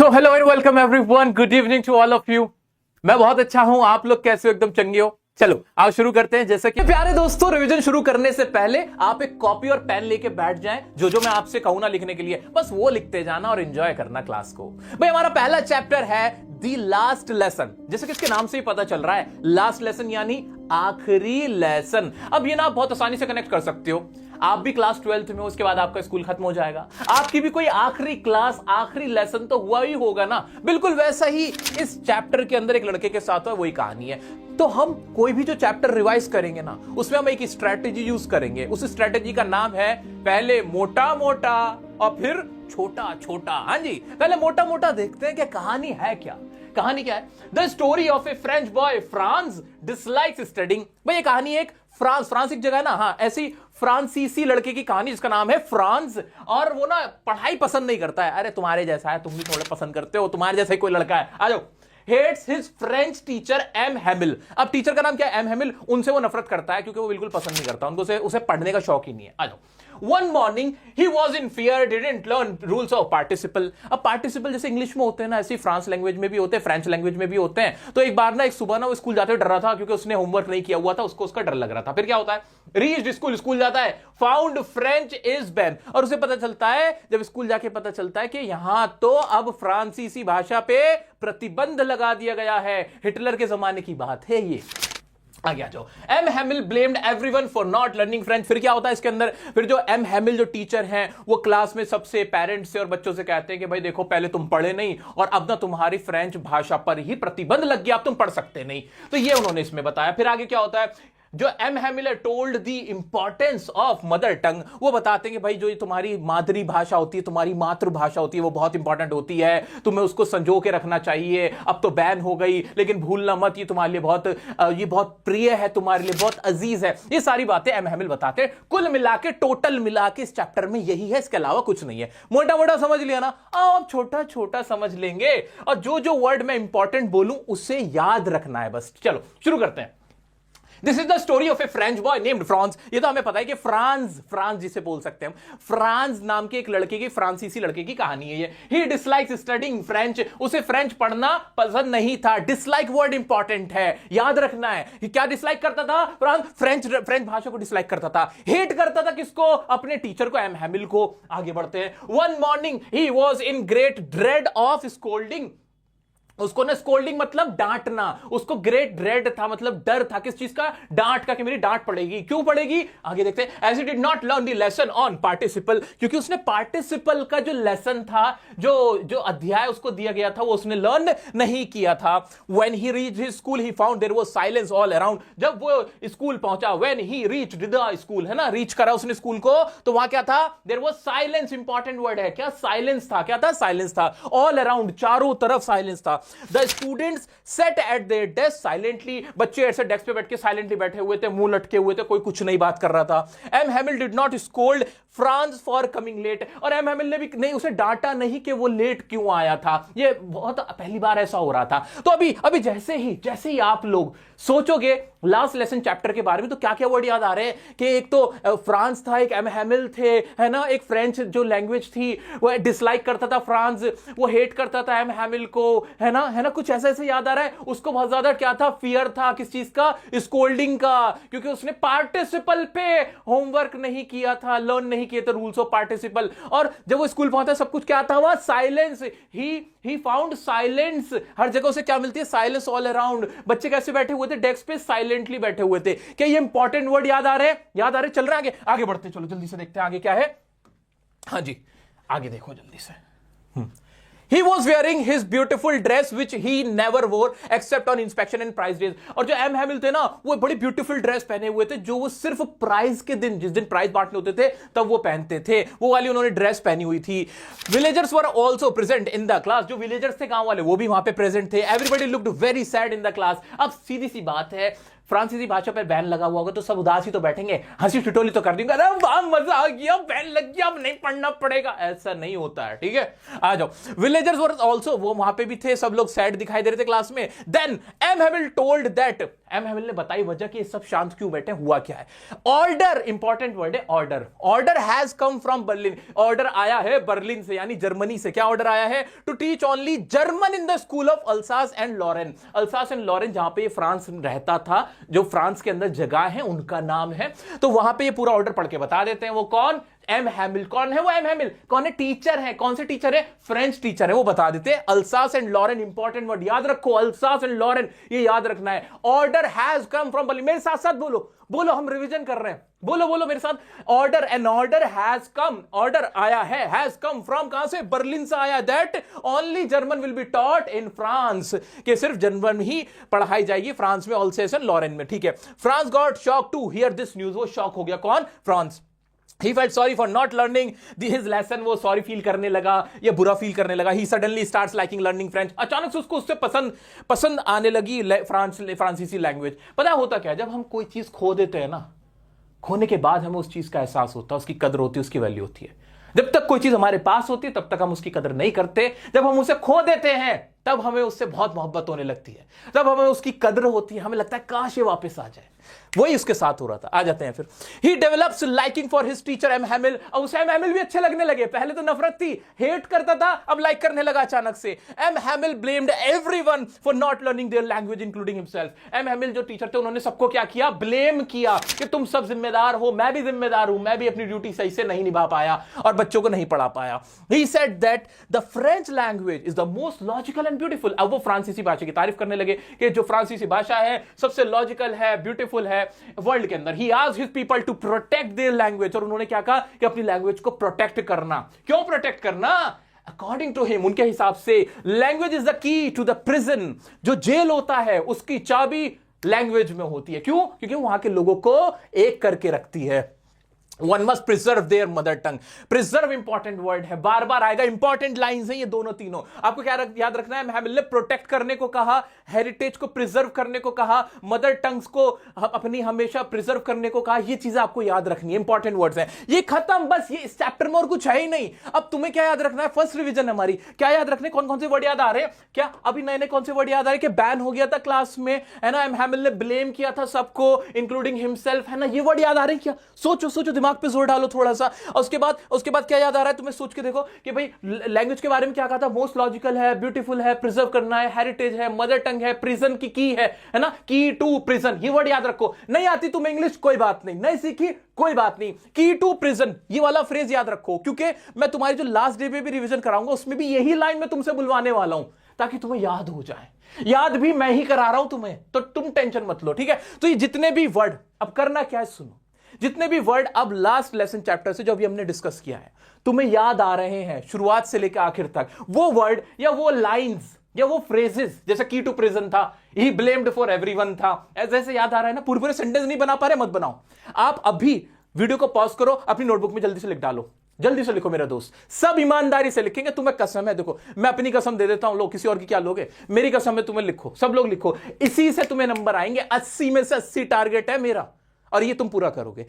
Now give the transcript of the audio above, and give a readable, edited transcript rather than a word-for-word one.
So hello and welcome everyone, good evening to all of you. मैं बहुत अच्छा हूं, आप लोग कैसे हो? एकदम चंगे हो? चलो आओ शुरू करते हैं। जैसे कि प्यारे दोस्तों, रिवीजन शुरू करने से पहले आप एक कॉपी और पेन लेके बैठ जाएं। जो मैं आपसे कहूं ना लिखने के लिए, बस वो लिखते जाना और एंजॉय करना क्लास को। भाई हमारा पहला चैप्टर है द लास्ट लेसन। जैसे कि इसके नाम से ही पता चल रहा है, लास्ट लेसन यानी आखिरी लेसन। अब ये ना आप बहुत आसानी से कनेक्ट कर सकते हो। आप भी क्लास 12th में हो, उसके बाद आपका स्कूल खत्म हो जाएगा, आपकी भी कोई आखिरी क्लास आखिरी लेसन तो हुआ ही होगा ना। बिल्कुल वैसा ही इस चैप्टर के अंदर एक लड़के के साथ है, वही कहानी है। तो हम कोई भी जो चैप्टर रिवाइज करेंगे ना, उसमें हम एक स्ट्रेटेजी यूज करेंगे। उस स्ट्रेटेजी का नाम है पहले मोटा मोटा और फिर छोटा छोटा। हाँ जी, पहले मोटा मोटा देखते हैं कि कहानी है क्या। कहानी क्या है? The story of A French boy France dislikes studying. भाई ये कहानी एक फ्रांस एक जगह है ना, हाँ, ऐसी फ्रांसीसी लड़के की कहानी जिसका नाम है फ्रांस। और वो ना पढ़ाई पसंद नहीं करता है। अरे तुम्हारे जैसा है, तुम भी थोड़ा पसंद करते हो, तुम्हारे जैसा ही कोई लड़का है, आ जाओ। Hates his French teacher M Hamel. अब टीचर का नाम क्या है? M Hamel. उनसे वो नफरत करता है क्योंकि वो बिल्कुल पसंद नहीं करता उनको, उसे पढ़ने का शौक ही नहीं है। आ जाओ। One morning he was in fear, didn't learn rules of participle. अब पार्टिसिपल जैसे इंग्लिश में होते हैं ना, ऐसे फ्रांस लैंग्वेज में भी होते हैं, फ्रेंच लैंग्वेज में भी होते हैं। तो एक बार ना, एक सुबह ना वो स्कूल जाते हुए डर रहा था क्योंकि उसने होमवर्क नहीं किया हुआ था, उसको उसका डर लग रहा था। फिर क्या होता है? रीच्ड स्कूल जाता है, फाउंड फ्रेंच इज बैन। और उसे पता चलता है, जब स्कूल जाके पता चलता है कि यहां तो अब फ्रांसीसी भाषा पे प्रतिबंध लगा दिया गया है। हिटलर के जमाने की बात है ये। आगे आ जाओ। M Hamel blamed everyone for not learning French. फिर क्या होता है इसके अंदर? फिर जो एम हेमिल जो टीचर हैं, वो क्लास में सबसे पेरेंट्स से और बच्चों से कहते हैं कि भाई देखो, पहले तुम पढ़े नहीं और अब ना तुम्हारी फ्रेंच भाषा पर ही प्रतिबंध लग गया, अब तुम पढ़ सकते नहीं। तो ये उन्होंने इसमें बताया। फिर आगे क्या होता है? जो M Hamel told the importance of mother tongue. वो बताते हैं कि भाई जो तुम्हारी मादरी भाषा होती है, तुम्हारी मातृभाषा होती है, वो बहुत इंपॉर्टेंट होती है, तुम्हें उसको संजो के रखना चाहिए। अब तो बैन हो गई, लेकिन भूलना मत, ये तुम्हारे लिए बहुत प्रिय है, तुम्हारे लिए बहुत अजीज है। ये सारी बातें एम हेमिल बताते हैं। कुल मिला के, टोटल मिला के इस चैप्टर में यही है, इसके अलावा कुछ नहीं है। मोटा मोटा समझ लिया ना? अब छोटा छोटा समझ लेंगे, और जो वर्ड मैं इंपॉर्टेंट बोलूं उसे याद रखना है बस। चलो शुरू करते हैं। This is the story of A French boy named France. ये तो हमें पता है कि फ्रांस जिसे बोल सकते हैं हम, फ्रांस नाम के एक लड़के की, फ्रांसीसी लड़के की कहानी है ये। ही डिसलाइक्स स्टडिंग फ्रेंच। उसे फ्रेंच पढ़ना पसंद नहीं था। डिसलाइक वर्ड इंपॉर्टेंट है, याद रखना है। क्या डिसलाइक करता था? फ्रेंच भाषा को डिसलाइक करता था। हेट करता था किसको? अपने टीचर को, एम हेमिल को। आगे बढ़ते हैं। One morning he was in great dread of scolding. उसको ना स्कोल्डिंग मतलब डांटना, उसको ग्रेट ड्रेड था, मतलब डर था। किस चीज का? डांट का, कि मेरी डांट पड़ेगी। क्यों पड़ेगी? आगे देखते हैं। As he did not learn the lesson on participle. क्योंकि उसने पार्टिसिपल का जो लेसन था, जो अध्याय उसको दिया गया था, वो उसने लर्न नहीं किया था। When he reached his school he found there was silence all around. जब वो स्कूल पहुंचा, when he reached the school, है ना, रीच करा उसने स्कूल को, तो वहां क्या था? There was silence. Important word है क्या? साइलेंस था। क्या था? साइलेंस था। ऑल अराउंड, चारों तरफ साइलेंस था। The students sat at their desk silently. बच्चे ऐसे डेस्क पे बैठ के साइलेंटली बैठे हुए थे, मुंह लटके हुए थे, कोई कुछ नहीं बात कर रहा था। M Hamel did not scold Franz for coming late. और एम हेमिल ने भी नहीं, उसे डांटा नहीं कि वो लेट क्यों आया था। ये बहुत पहली बार ऐसा हो रहा था। तो अभी जैसे ही आप लोग सोचोगे लास्ट लेसन चैप्टर के बारे में, तो क्या क्या वर्ड याद आ रहे हैं? कि एक तो फ्रांस था, एक एम हेमिल थे, है ना, एक फ्रेंच जो लैंग्वेज थी वो डिसलाइक करता था फ्रांस, वो हेट करता था एम हेमिल को, है ना, कुछ ऐसा ऐसे याद आ रहा है। उसको बहुत ज्यादा क्या था? फियर था। किस चीज का? स्कोल्डिंग का, क्योंकि उसने पार्टिसिपल पे होमवर्क नहीं किया था, लर्न नहीं किए थे रूल्स ऑफ पार्टिसिपल। और जब वो स्कूल पहुंचा, सब कुछ क्या था? वहां साइलेंस। He found silence. हर जगह से क्या मिलती है? Silence all around. बच्चे कैसे बैठे हुए थे? डेस्क पे साइलेंटली बैठे हुए थे। क्या ये इंपॉर्टेंट वर्ड याद आ रहे हैं? याद आ रहे? चल रहे हैं आगे बढ़ते, चलो जल्दी से देखते हैं आगे क्या है। हाँ जी, आगे देखो जल्दी से। He was wearing his beautiful dress which he never wore except on inspection and prize days. और जो एम हेमिल थे ना, वो बड़ी ब्यूटीफुल ड्रेस पहने हुए थे, जो वो सिर्फ प्राइज के दिन, जिस दिन प्राइज बांटने होते थे, तब वो पहनते थे। वो वाली उन्होंने ड्रेस पहनी हुई थी। Villagers were also present in the class. जो विलेजर्स थे गांव वाले, वो भी वहां पे प्रेजेंट थे। Everybody looked very sad in the class. अब सीधी सी बात है, फ्रांसीसी भाषा पर बैन लगा हुआ होगा तो सब उदास ही तो बैठेंगे, हंसी ठिठोली तो कर देंगे, अरे वाह मजा आ गया, बैन लग गया, अब नहीं पढ़ना पड़ेगा। ऐसा नहीं होता है, ठीक है। आ जाओ। विलेजर्स वर आल्सो, वो वहां पे भी थे, सब लोग सैड दिखाई दे रहे थे क्लास में। Then M Hamel told that M Hamel ने बताई वजह कि ये सब शांत क्यों बैठे, हुआ क्या है। ऑर्डर, इंपॉर्टेंट वर्ड है order. Order has come from Berlin, order आया है बर्लिन से यानी जर्मनी से। क्या ऑर्डर आया है? To teach only German in the school of Alsace and Lorraine. Alsace and Lorraine जहां पे फ्रांस रहता था, जो फ्रांस के अंदर जगह है उनका नाम है, तो वहां पे ये पूरा ऑर्डर पढ़ के बता देते हैं। वो कौन? एम हैमिल। कौन है वो एम हैमिल? कौन है? टीचर है। कौन से टीचर है? फ्रेंच टीचर है। वो बता देते हैं Alsace and Lorraine, important word याद रखो, अल्सास एंड लॉरेन, ये याद रखना है। Order has come from Berlin. मेरे साथ साथ बोलो, बोलो, हम रिवीजन कर रहे हैं, बोलो बोलो मेरे साथ। Order, an order has come, order आया है, हैज कम फ्रॉम, कहां से? बर्लिन से आया। That only German will be taught in France, कि सिर्फ जर्मन ही पढ़ाई जाएगी फ्रांस में, अल्सास एंड लॉरेन में। ठीक है। Franz got shock to hear this news. वो शॉक हो गया। कौन? Franz. He felt sorry for not learning his lesson. वो सॉरी फील करने लगा या बुरा फील करने लगा। He suddenly starts liking learning French. अचानक से उसको उससे पसंद आने लगी फ्रांसीसी लैंग्वेज। पता होता क्या है, जब हम कोई चीज खो देते हैं ना, खोने के बाद हमें उस चीज का एहसास होता है, उसकी कदर होती है, उसकी वैल्यू होती है। जब तक कोई चीज हमारे पास होती है तब तक हम उसकी कदर नहीं करते। जब हम उसे खो देते हैं तब हमें उससे बहुत मोहब्बत होने लगती है, तब हमें उसकी कदर होती है, हमें लगता है काश ये वापस आ जाए। वही उसके साथ हो रहा था। आ जाते हैं फिर। He develops liking for his teacher M Hamel. अब उसे एम हैमिल भी अच्छे लगने लगे। पहले तो नफरत थी, हेट करता था, अब लाइक करने लगा अचानक से। M Hamel blamed everyone for not learning their language including himself। M Hamel जो टीचर थे उन्होंने सबको क्या किया? ब्लेम किया कि तुम सब जिम्मेदार हो, मैं भी जिम्मेदार हूं, मैं भी अपनी ड्यूटी सही से नहीं निभा पाया और बच्चों को नहीं पढ़ा पाया। He said that the French language is the most logical and beautiful। अब वो फ्रांसीसी भाषा की तारीफ करने लगे कि जो फ्रांसीसी भाषा है सबसे लॉजिकल है, ब्यूटीफुल है वर्ल्ड के अंदर। He asked his people to protect their language। और उन्होंने क्या कहा कि अपनी लैंग्वेज को प्रोटेक्ट करना। क्यों प्रोटेक्ट करना? अकॉर्डिंग टू हिम, उनके हिसाब से, language is the key to the prison. जो जेल होता है उसकी चाबी लैंग्वेज में होती है। क्यों? क्योंकि वहां के लोगों को एक करके रखती है। One must preserve their mother tongue। Preserve important word है, बार बार आएगा, इंपॉर्टेंट लाइंस हैं ये दोनों तीनों। आपको क्या याद रखना है? हैमिल ने प्रोटेक्ट करने को कहा, हेरिटेज को प्रिजर्व करने को कहा, मदर टंग्स को अपनी हमेशा प्रिजर्व करने को कहा। ये चीजें आपको याद रखनी है, इंपॉर्टेंट वर्ड्स हैं। ये खत्म, बस ये इस चैप्टर में और कुछ है ही नहीं। अब तुम्हें क्या याद रखना है? फर्स्ट रिवीजन हमारी। क्या याद रखने? कौन कौन से वर्ड याद आ रहे हैं? क्या अभी नए नए कौन से वर्ड याद आ रहे हैं? कि बैन हो गया था क्लास में, है ना, एम हैमिल ने ब्लेम किया था सबको इंक्लूडिंग हिमसेल्फ, है ना, ये वर्ड याद आ रहे हैं क्या? सोचो सोचो, दिमाग पे जोर डालो थोड़ा सा। और उसके बाद क्या याद आ रहा है तुम्हें? सोच के देखो कि भाई लैंग्वेज के बारे में क्या कहा था? मोस्ट लॉजिकल है, ब्यूटीफुल है, प्रिजर्व करना है, हेरिटेज है, मदर टंग है, प्रिजन की है ना, की टू प्रिजन। ये वर्ड याद रखो। नहीं आती तुम्हें इंग्लिश, कोई बात नहीं, नहीं सीखी कोई बात नहीं, की टू प्रिजन, ये वाला फ्रेज याद रखो, क्योंकि मैं तुम्हारी जो लास्ट डे पे भी रिवीजन कराऊंगा उसमें भी यही लाइन मैं तुमसे बुलवाने वाला हूं, ताकि तुम्हें याद हो जाए। याद भी मैं ही करा रहा हूं तुम्हें, तो तुम टेंशन मत लो, ठीक है। तो ये जितने भी वर्ड, अब करना क्या है, सुनो, जितने भी वर्ड अब लास्ट लेसन चैप्टर से जो अभी हमने डिस्कस किया है तुम्हें याद आ रहे हैं शुरुआत से लेकर आखिर तक, वो वर्ड या वो लाइंस या वो फ्रेजेस, जैसे की टू प्रिजन था, ही ब्लेम्ड फॉर एवरीवन था, ऐसे याद आ रहा है ना। पूरे पूरे सेंटेंस नहीं बना पा रहे, मत बनाओ। आप अभी वीडियो को पॉज करो, अपनी नोटबुक में जल्दी से लिख डालो, जल्दी से लिखो मेरा दोस्त, सब ईमानदारी से लिखेंगे। तुम्हें कसम है, देखो मैं अपनी कसम दे देता हूं, लोग किसी और की क्या लोगे, मेरी कसम है, तुम्हें लिखो, सब लोग लिखो, इसी से तुम्हें नंबर आएंगे। 80 में से 80 टारगेट है मेरा और ये तुम पूरा करोगे।